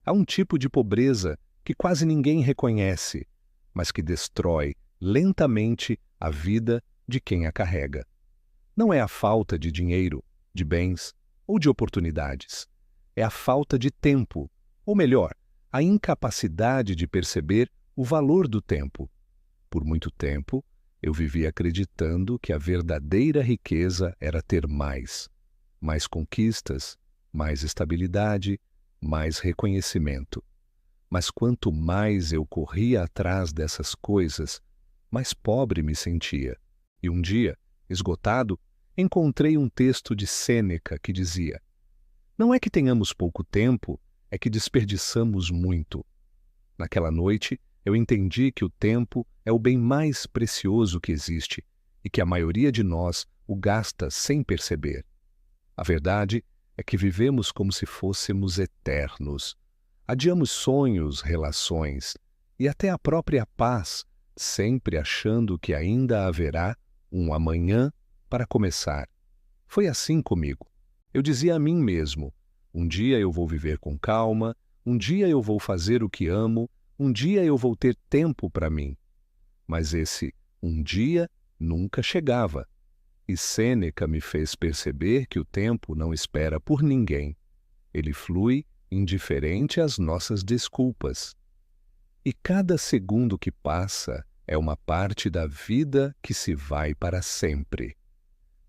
Há um tipo de pobreza que quase ninguém reconhece, mas que destrói lentamente a vida de quem a carrega. Não é a falta de dinheiro, de bens ou de oportunidades. É a falta de tempo, ou melhor, a incapacidade de perceber o valor do tempo. Por muito tempo, eu vivi acreditando que a verdadeira riqueza era ter mais. Mais conquistas, mais estabilidade, mais reconhecimento. Mas quanto mais eu corria atrás dessas coisas, mais pobre me sentia. E um dia, esgotado, encontrei um texto de Sêneca que dizia: não é que tenhamos pouco tempo, é que desperdiçamos muito. Naquela noite, eu entendi que o tempo é o bem mais precioso que existe e que a maioria de nós o gasta sem perceber. A verdade é que vivemos como se fôssemos eternos. Adiamos sonhos, relações e até a própria paz, sempre achando que ainda haverá um amanhã para começar. Foi assim comigo. Eu dizia a mim mesmo: um dia eu vou viver com calma, um dia eu vou fazer o que amo, um dia eu vou ter tempo para mim. Mas esse um dia nunca chegava. E Sêneca me fez perceber que o tempo não espera por ninguém. Ele flui indiferente às nossas desculpas. E cada segundo que passa é uma parte da vida que se vai para sempre.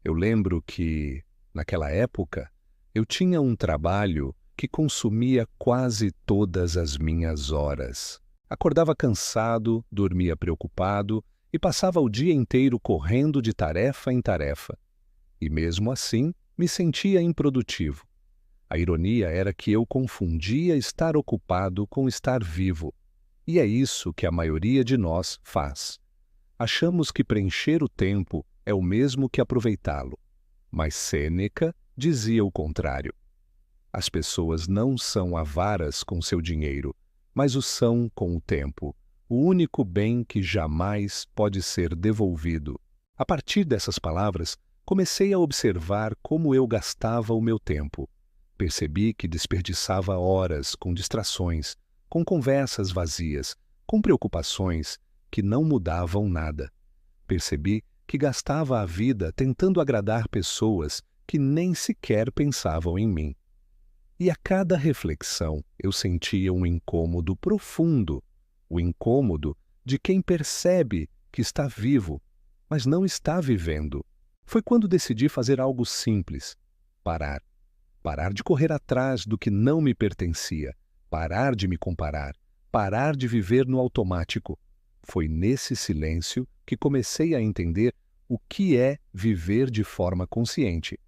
Eu lembro que, naquela época, eu tinha um trabalho que consumia quase todas as minhas horas. Acordava cansado, dormia preocupado e passava o dia inteiro correndo de tarefa em tarefa. E mesmo assim, me sentia improdutivo. A ironia era que eu confundia estar ocupado com estar vivo. E é isso que a maioria de nós faz. Achamos que preencher o tempo é o mesmo que aproveitá-lo. Mas Sêneca dizia o contrário. As pessoas não são avaras com seu dinheiro, mas o são com o tempo, o único bem que jamais pode ser devolvido. A partir dessas palavras, comecei a observar como eu gastava o meu tempo. Percebi que desperdiçava horas com distrações, com conversas vazias, com preocupações que não mudavam nada. Percebi que gastava a vida tentando agradar pessoas que nem sequer pensavam em mim. E a cada reflexão eu sentia um incômodo profundo, o incômodo de quem percebe que está vivo, mas não está vivendo. Foi quando decidi fazer algo simples: parar. Parar de correr atrás do que não me pertencia, parar de me comparar, parar de viver no automático. Foi nesse silêncio que comecei a entender o que é viver de forma consciente.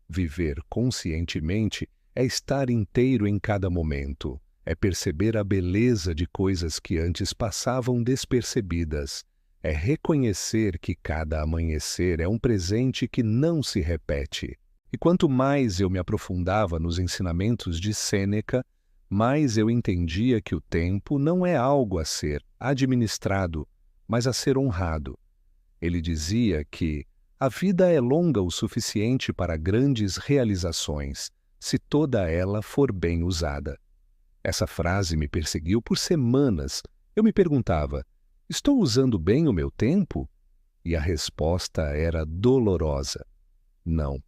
Viver conscientemente é estar inteiro em cada momento, é perceber a beleza de coisas que antes passavam despercebidas, é reconhecer que cada amanhecer é um presente que não se repete. E quanto mais eu me aprofundava nos ensinamentos de Sêneca, mais eu entendia que o tempo não é algo a ser administrado, mas a ser honrado. Ele dizia que a vida é longa o suficiente para grandes realizações, se toda ela for bem usada. Essa frase me perseguiu por semanas. Eu me perguntava: estou usando bem o meu tempo? E a resposta era dolorosa: não.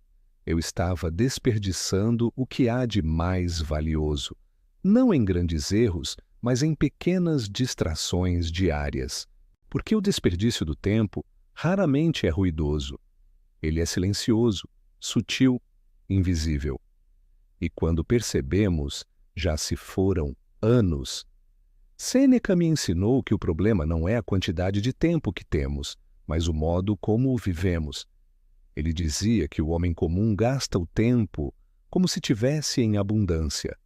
Eu estava desperdiçando o que há de mais valioso, não em grandes erros, mas em pequenas distrações diárias. Porque o desperdício do tempo raramente é ruidoso. Ele é silencioso, sutil, invisível. E quando percebemos, já se foram anos. Sêneca me ensinou que o problema não é a quantidade de tempo que temos, mas o modo como o vivemos. Ele dizia que o homem comum gasta o tempo como se tivesse em abundância,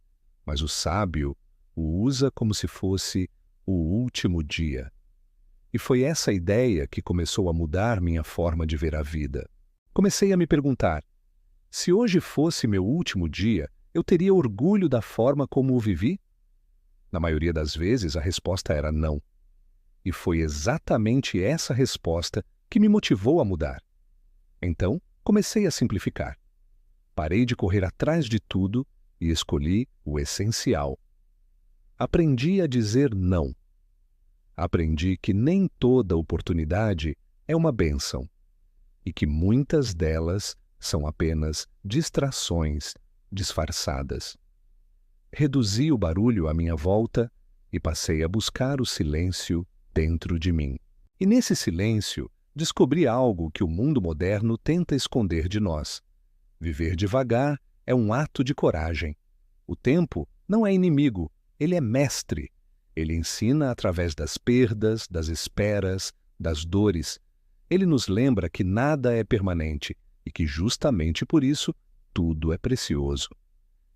mas o sábio o usa como se fosse o último dia. E foi essa ideia que começou a mudar minha forma de ver a vida. Comecei a me perguntar: se hoje fosse meu último dia, eu teria orgulho da forma como o vivi? Na maioria das vezes, a resposta era não. E foi exatamente essa resposta que me motivou a mudar. Então, comecei a simplificar. Parei de correr atrás de tudo e escolhi o essencial. Aprendi a dizer não. Aprendi que nem toda oportunidade é uma bênção e que muitas delas são apenas distrações disfarçadas. Reduzi o barulho à minha volta e passei a buscar o silêncio dentro de mim. E nesse silêncio, descobri algo que o mundo moderno tenta esconder de nós. Viver devagar é um ato de coragem. O tempo não é inimigo, ele é mestre. Ele ensina através das perdas, das esperas, das dores. Ele nos lembra que nada é permanente e que justamente por isso tudo é precioso.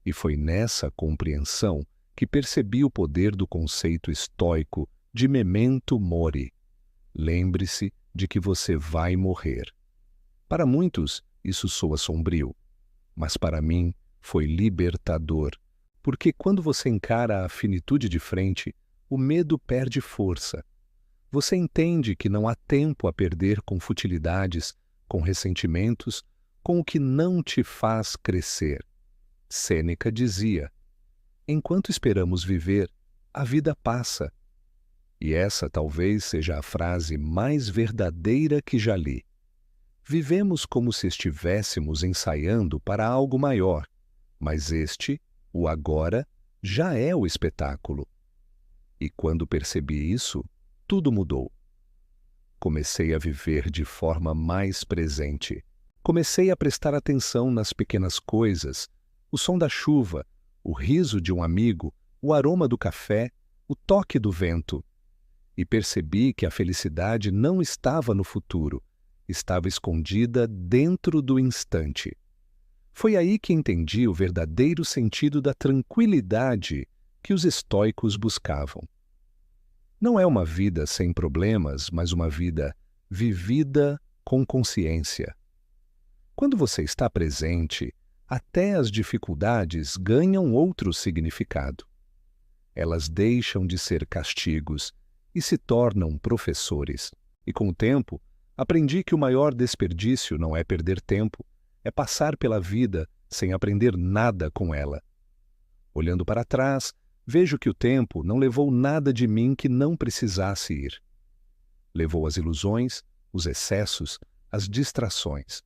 E foi nessa compreensão que percebi o poder do conceito estoico de memento mori. Lembre-se de que você vai morrer. Para muitos, isso soa sombrio, mas para mim foi libertador, porque quando você encara a finitude de frente, o medo perde força. Você entende que não há tempo a perder com futilidades, com ressentimentos, com o que não te faz crescer. Sêneca dizia: enquanto esperamos viver, a vida passa. E essa talvez seja a frase mais verdadeira que já li. Vivemos como se estivéssemos ensaiando para algo maior, mas o agora, já é o espetáculo. E quando percebi isso, tudo mudou. Comecei a viver de forma mais presente. Comecei a prestar atenção nas pequenas coisas, o som da chuva, o riso de um amigo, o aroma do café, o toque do vento. E percebi que a felicidade não estava no futuro, estava escondida dentro do instante. Foi aí que entendi o verdadeiro sentido da tranquilidade que os estoicos buscavam. Não é uma vida sem problemas, mas uma vida vivida com consciência. Quando você está presente, até as dificuldades ganham outro significado. Elas deixam de ser castigos e se tornam professores. E com o tempo, aprendi que o maior desperdício não é perder tempo, é passar pela vida sem aprender nada com ela. Olhando para trás, vejo que o tempo não levou nada de mim que não precisasse ir. Levou as ilusões, os excessos, as distrações.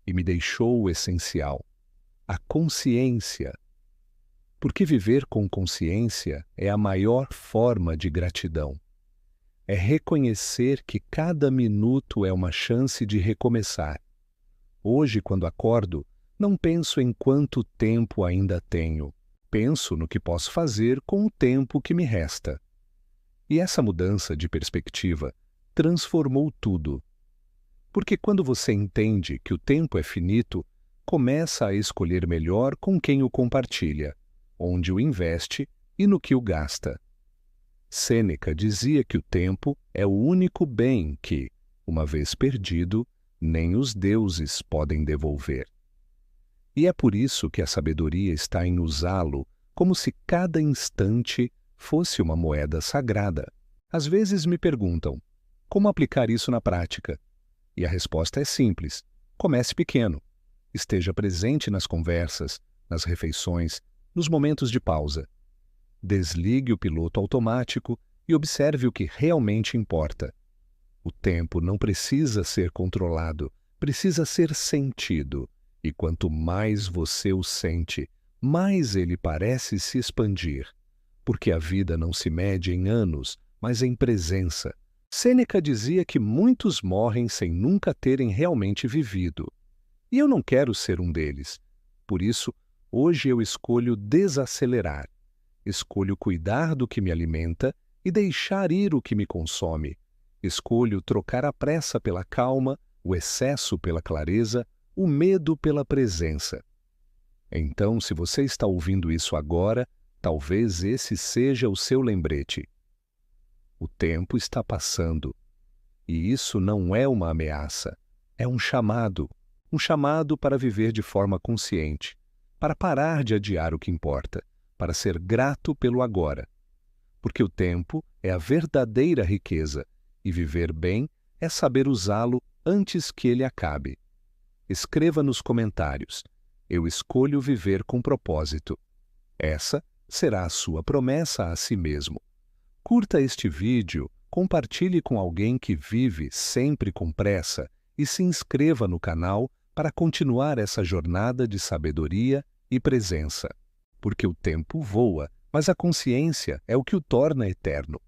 E me deixou o essencial, a consciência. Porque viver com consciência é a maior forma de gratidão. É reconhecer que cada minuto é uma chance de recomeçar. Hoje, quando acordo, não penso em quanto tempo ainda tenho. Penso no que posso fazer com o tempo que me resta. E essa mudança de perspectiva transformou tudo. Porque quando você entende que o tempo é finito, começa a escolher melhor com quem o compartilha, onde o investe e no que o gasta. Sêneca dizia que o tempo é o único bem que, uma vez perdido, nem os deuses podem devolver. E é por isso que a sabedoria está em usá-lo como se cada instante fosse uma moeda sagrada. Às vezes me perguntam, como aplicar isso na prática? E a resposta é simples: comece pequeno. Esteja presente nas conversas, nas refeições, nos momentos de pausa. Desligue o piloto automático e observe o que realmente importa. O tempo não precisa ser controlado, precisa ser sentido. E quanto mais você o sente, mais ele parece se expandir. Porque a vida não se mede em anos, mas em presença. Sêneca dizia que muitos morrem sem nunca terem realmente vivido. E eu não quero ser um deles. Por isso, hoje eu escolho desacelerar. Escolho cuidar do que me alimenta e deixar ir o que me consome. Escolho trocar a pressa pela calma, o excesso pela clareza, o medo pela presença. Então, se você está ouvindo isso agora, talvez esse seja o seu lembrete. O tempo está passando. E isso não é uma ameaça, é um chamado para viver de forma consciente, para parar de adiar o que importa, para ser grato pelo agora. Porque o tempo é a verdadeira riqueza, e viver bem é saber usá-lo antes que ele acabe. Escreva nos comentários: eu escolho viver com propósito. Essa será a sua promessa a si mesmo. Curta este vídeo, compartilhe com alguém que vive sempre com pressa e se inscreva no canal para continuar essa jornada de sabedoria e presença. Porque o tempo voa, mas a consciência é o que o torna eterno.